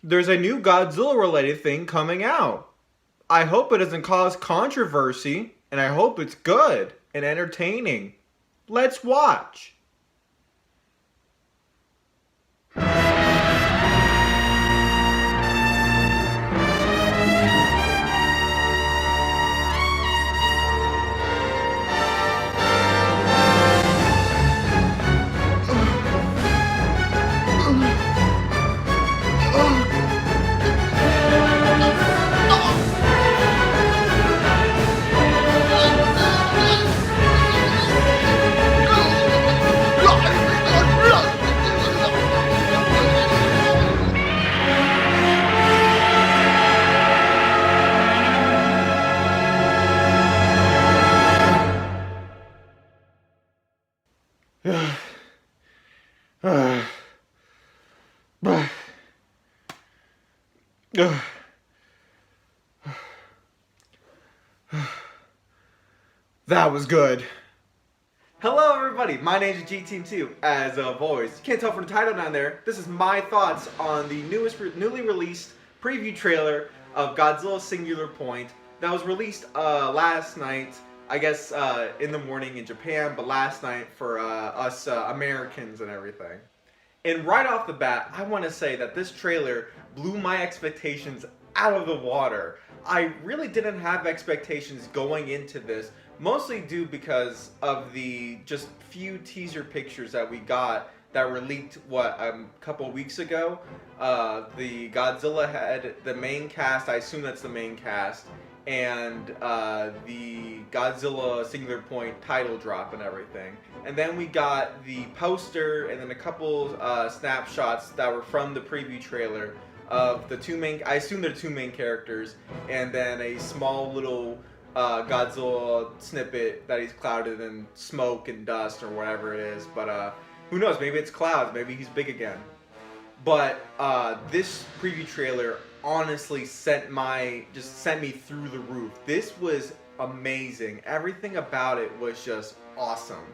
There's a new Godzilla related thing coming out. I hope it doesn't cause controversy, and I hope it's good and entertaining. Let's watch. That was good. Hello everybody, my name is G-Team2, as always. You can't tell from the title down there, this is my thoughts on the newly released preview trailer of Godzilla Singular Point that was released last night, I guess in the morning in Japan, but last night for us Americans and everything. And right off the bat, I want to say that this trailer blew my expectations out of the water. I really didn't have expectations going into this, mostly due because of the just few teaser pictures that we got that were leaked, a couple weeks ago. The Godzilla had the main cast, I assume that's the main cast, and the Godzilla Singular Point title drop and everything. And then we got the poster and then a couple snapshots that were from the preview trailer of the two main, I assume they're two main characters, and then a small little Godzilla snippet that he's clouded in smoke and dust or whatever it is. But who knows, maybe it's clouds, maybe he's big again. But this preview trailer honestly sent me through the roof. This was amazing. Everything about it was just awesome.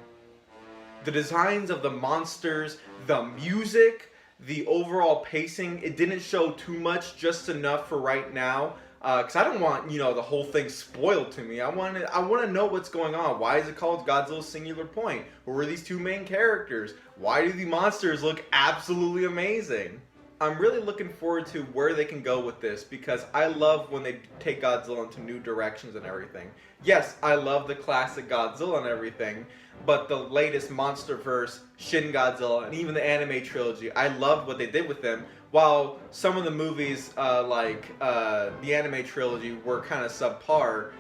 The designs of the monsters, the music, the overall pacing, it didn't show too much, just enough for right now. Because I don't want, the whole thing spoiled to me. I want to know what's going on. Why is it called Godzilla Singular Point? Who are these two main characters? Why do the monsters look absolutely amazing? I'm really looking forward to where they can go with this, because I love when they take Godzilla into new directions and everything. Yes, I love the classic Godzilla and everything, but the latest MonsterVerse, Shin Godzilla, and even the anime trilogy, I loved what they did with them. While some of the movies, like the anime trilogy, were kind of subpar,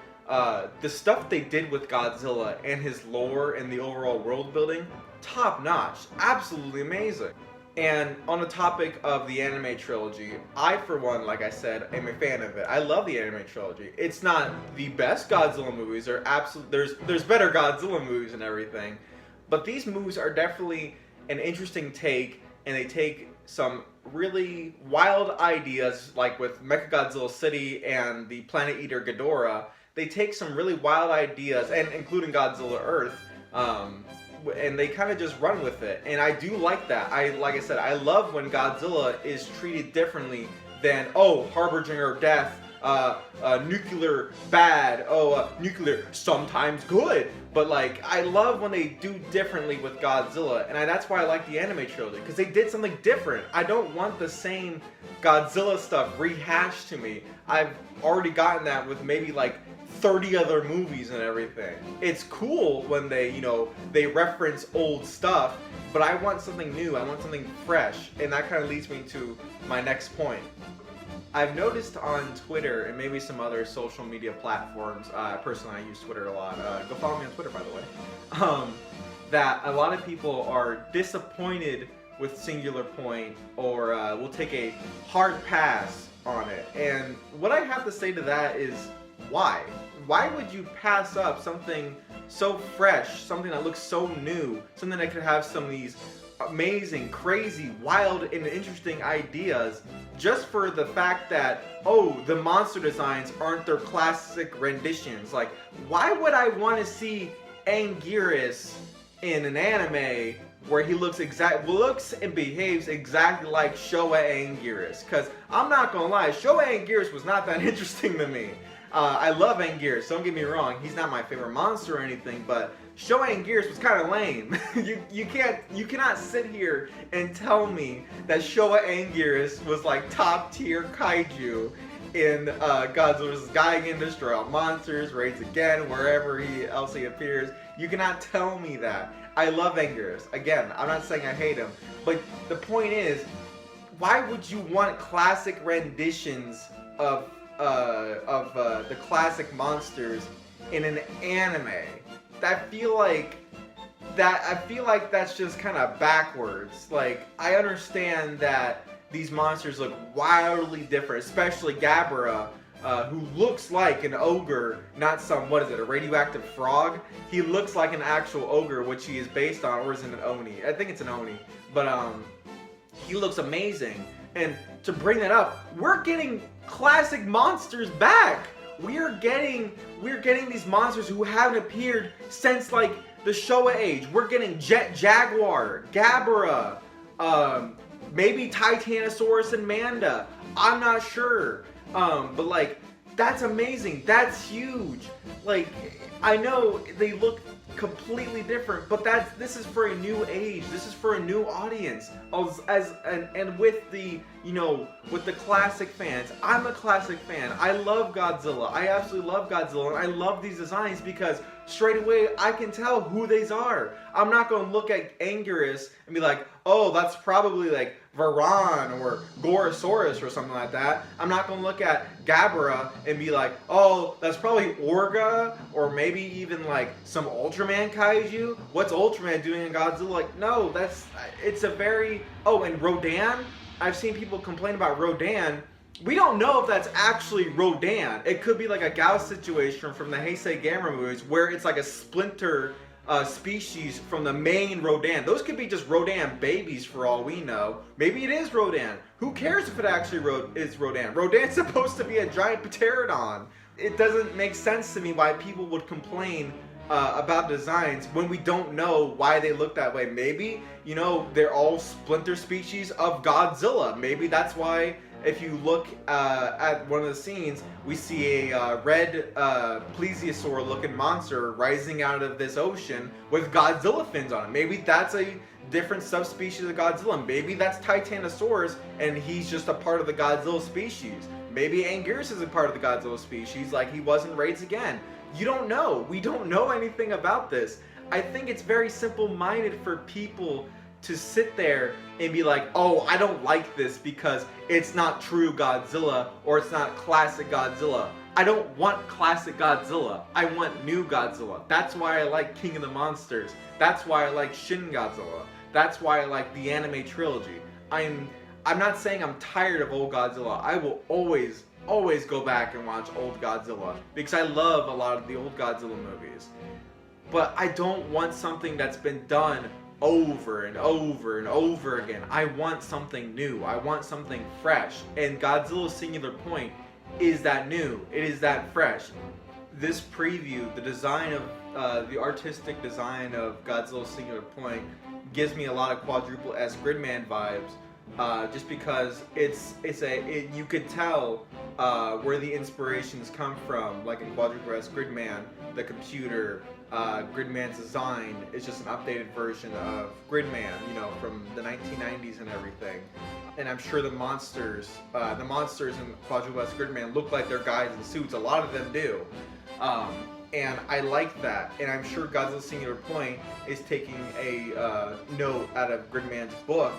the stuff they did with Godzilla and his lore and the overall world building, top notch, absolutely amazing. And on the topic of the anime trilogy, I, for one, like I said, am a fan of it. I love the anime trilogy. It's not the best Godzilla movies. There's better Godzilla movies and everything, but these movies are definitely an interesting take, and they take some really wild ideas, like with Mechagodzilla City and the Planet Eater Ghidorah. They take some really wild ideas, and including Godzilla Earth, and they kind of just run with it, and I do like that. Like I said, I love when Godzilla is treated differently than, oh, harbinger of death, nuclear bad, nuclear sometimes good. But like, I love when they do differently with Godzilla, and that's why I like the anime trilogy, because they did something different. I don't want the same Godzilla stuff rehashed to me. I've already gotten that with maybe like 30 other movies and everything. It's cool when they reference old stuff, but I want something new, I want something fresh, and that kind of leads me to my next point. I've noticed on Twitter and maybe some other social media platforms, personally I use Twitter a lot, go follow me on Twitter by the way, that a lot of people are disappointed with Singular Point, or will take a hard pass on it. And what I have to say to that is, why? Why would you pass up something so fresh, something that looks so new, something that could have some of these amazing, crazy, wild, and interesting ideas, just for the fact that, oh, the monster designs aren't their classic renditions? Like, why would I want to see Anguirus in an anime where he looks and behaves exactly like Showa Anguirus. Because I'm not gonna lie, Showa Anguirus was not that interesting to me. I love Anguirus, don't get me wrong, he's not my favorite monster or anything, but Showa Anguirus was kind of lame. you cannot sit here and tell me that Showa Anguirus was like top tier kaiju in Godzilla vs. Gigan, Destroy All Monsters, Raids Again, wherever else he appears. You cannot tell me that. I love Anguirus. Again, I'm not saying I hate him, but the point is, why would you want classic renditions of the classic monsters in an anime? I feel like that's just kind of backwards. Like, I understand that these monsters look wildly different, especially Gabara, who looks like an ogre, not some, what is it, a radioactive frog? He looks like an actual ogre, which he is based on, or is it an Oni? I think it's an Oni. But he looks amazing. And to bring that up, we're getting classic monsters back. We're getting these monsters who haven't appeared since like the Showa age. We're getting Jet Jaguar, Gabara, maybe Titanosaurus and Manda. I'm not sure. But like, that's amazing. That's huge. Like, I know they look completely different, but this is for a new age. This is for a new audience. And with the, you know, with the classic fans. I'm a classic fan. I love Godzilla. I absolutely love Godzilla, and I love these designs because straight away I can tell who these are. I'm not going to look at Anguirus and be like, oh, that's probably like Varan or Gorosaurus or something like that. I'm not going to look at Gabara and be like, oh, that's probably Orga or maybe even like some Ultraman kaiju. What's Ultraman doing in Godzilla? Like, no, it's a very, oh, and Rodan. I've seen people complain about Rodan. We don't know if that's actually Rodan. It could be like a Gauss situation from the Heisei Gamera movies where it's like a splinter species from the main Rodan. Those could be just Rodan babies for all we know. Maybe it is Rodan. Who cares if it actually is Rodan? Rodan's supposed to be a giant pterodon. It doesn't make sense to me why people would complain about designs when we don't know why they look that way. Maybe, you know, they're all splinter species of Godzilla. Maybe that's why if you look at one of the scenes, we see a red plesiosaur looking monster rising out of this ocean with Godzilla fins on it. Maybe that's a different subspecies of Godzilla. Maybe that's Titanosaurus and he's just a part of the Godzilla species. Maybe Anguirus is a part of the Godzilla species like he was in Raids Again. You don't know. We don't know anything about this. I think it's very simple-minded for people to sit there and be like, oh, I don't like this because it's not true Godzilla or it's not classic Godzilla. I don't want classic Godzilla. I want new Godzilla. That's why I like King of the Monsters. That's why I like Shin Godzilla. That's why I like the anime trilogy. I'm not saying I'm tired of old Godzilla. I will always go back and watch old Godzilla because I love a lot of the old Godzilla movies. But I don't want something that's been done over and over and over again. I want something new. I want something fresh. And Godzilla Singular Point is that new. It is that fresh. This preview, the design of the artistic design of Godzilla Singular Point gives me a lot of Quadruple S Gridman vibes. Just because you could tell where the inspirations come from, like in Quadruple S Gridman, the computer, Gridman's design is just an updated version of Gridman, you know, from the 1990s and everything. And I'm sure the monsters in Quadruple S Gridman look like they're guys in suits. A lot of them do. And I like that. And I'm sure Godzilla Singular Point is taking a note out of Gridman's book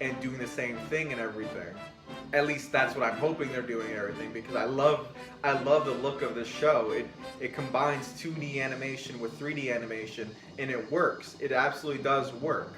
and doing the same thing and everything. At least that's what I'm hoping they're doing and everything, because I love the look of this show. It combines 2D animation with 3D animation, and it works. It absolutely does work.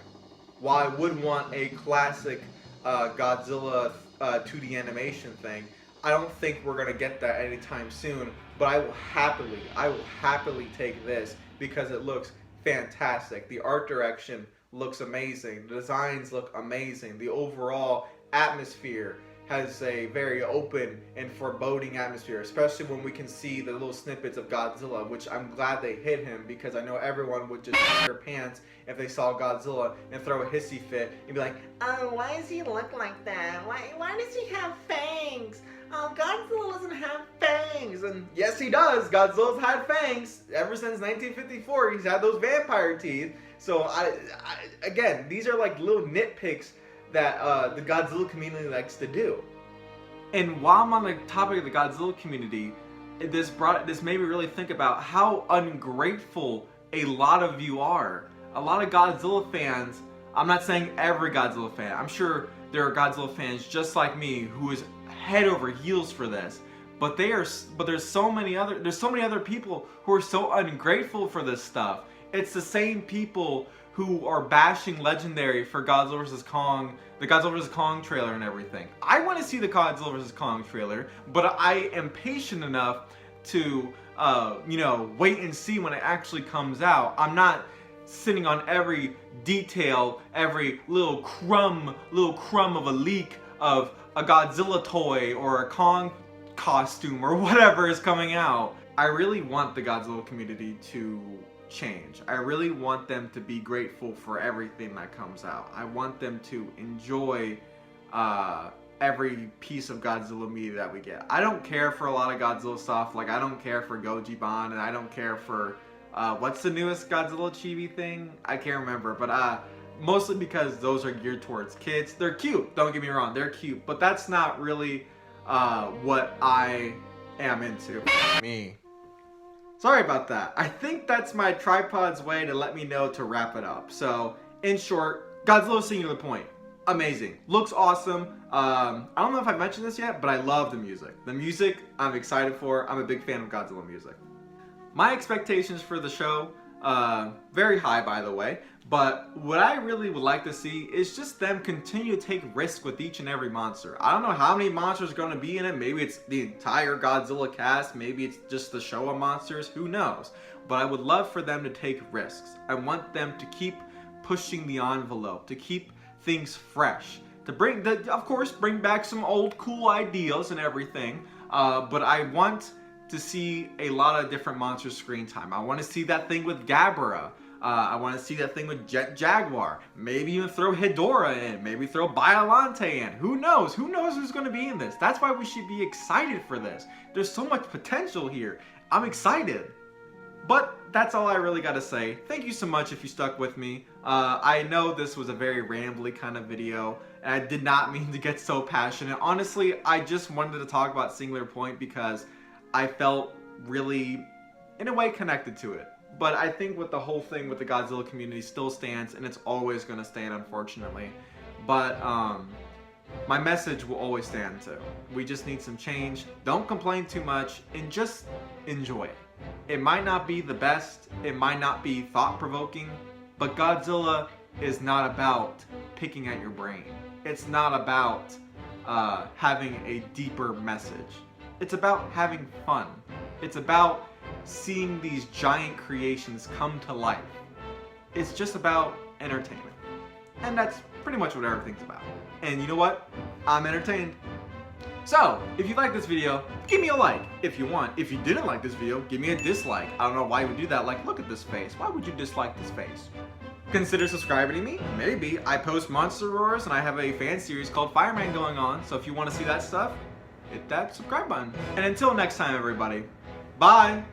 While I would want a classic Godzilla 2D animation thing, I don't think we're gonna get that anytime soon. But I will happily take this because it looks fantastic. The art direction looks amazing. The designs look amazing. The overall atmosphere has a very open and foreboding atmosphere, especially when we can see the little snippets of Godzilla, which I'm glad they hid him, because I know everyone would just shit their pants if they saw Godzilla and throw a hissy fit and be like, oh, why does he look like that? Why does he have fangs? Oh, Godzilla doesn't have fangs. And yes, he does. Godzilla's had fangs. Ever since 1954, he's had those vampire teeth. So, again, these are like little nitpicks that the Godzilla community likes to do. And while I'm on the topic of the Godzilla community, this made me really think about how ungrateful a lot of you are. A lot of Godzilla fans, I'm not saying every Godzilla fan, I'm sure there are Godzilla fans just like me who is head over heels for this, but there's so many other people who are so ungrateful for this stuff. It's the same people who are bashing Legendary for Godzilla vs. Kong, the Godzilla vs. Kong trailer and everything. I want to see the Godzilla vs. Kong trailer, but I am patient enough to, wait and see when it actually comes out. I'm not sitting on every detail, every little crumb of a leak of a Godzilla toy or a Kong costume or whatever is coming out. I really want the Godzilla community to change. I really want them to be grateful for everything that comes out. I want them to enjoy every piece of Godzilla media that we get. I don't care for a lot of Godzilla stuff. Like, I don't care for Gojiban, and I don't care for what's the newest Godzilla chibi thing? I can't remember, but mostly because those are geared towards kids. They're cute, don't get me wrong, they're cute, but that's not really what I am into. Me. Sorry about that. I think that's my tripod's way to let me know to wrap it up. So, in short, Godzilla Singular Point. Amazing. Looks awesome. I don't know if I mentioned this yet, but I love the music. The music I'm excited for. I'm a big fan of Godzilla music. My expectations for the show, very high by the way, but what I really would like to see is just them continue to take risks with each and every monster. I don't know how many monsters are going to be in it. Maybe it's the entire Godzilla cast, maybe it's just the show of monsters, who knows. But I would love for them to take risks. I want them to keep pushing the envelope, to keep things fresh, to of course bring back some old cool ideas and everything, but I want to see a lot of different monster screen time. I want to see that thing with Gabara. I want to see that thing with Jet Jaguar. Maybe even throw Hedorah in. Maybe throw Biollante in. Who knows? Who knows who's going to be in this? That's why we should be excited for this. There's so much potential here. I'm excited. But that's all I really got to say. Thank you so much if you stuck with me. I know this was a very rambly kind of video, and I did not mean to get so passionate. Honestly, I just wanted to talk about Singular Point because I felt really, in a way, connected to it. But I think with the whole thing with the Godzilla community still stands, and it's always going to stand, unfortunately. But my message will always stand too. We just need some change. Don't complain too much, and just enjoy it. It might not be the best, it might not be thought-provoking, but Godzilla is not about picking at your brain. It's not about having a deeper message. It's about having fun. It's about seeing these giant creations come to life. It's just about entertainment. And that's pretty much what everything's about. And you know what? I'm entertained. So, if you like this video, give me a like if you want. If you didn't like this video, give me a dislike. I don't know why you would do that. Like, look at this face. Why would you dislike this face? Consider subscribing to me. Maybe. I post Monster Roars and I have a fan series called Fireman going on. So if you want to see that stuff, hit that subscribe button. And until next time, everybody, bye!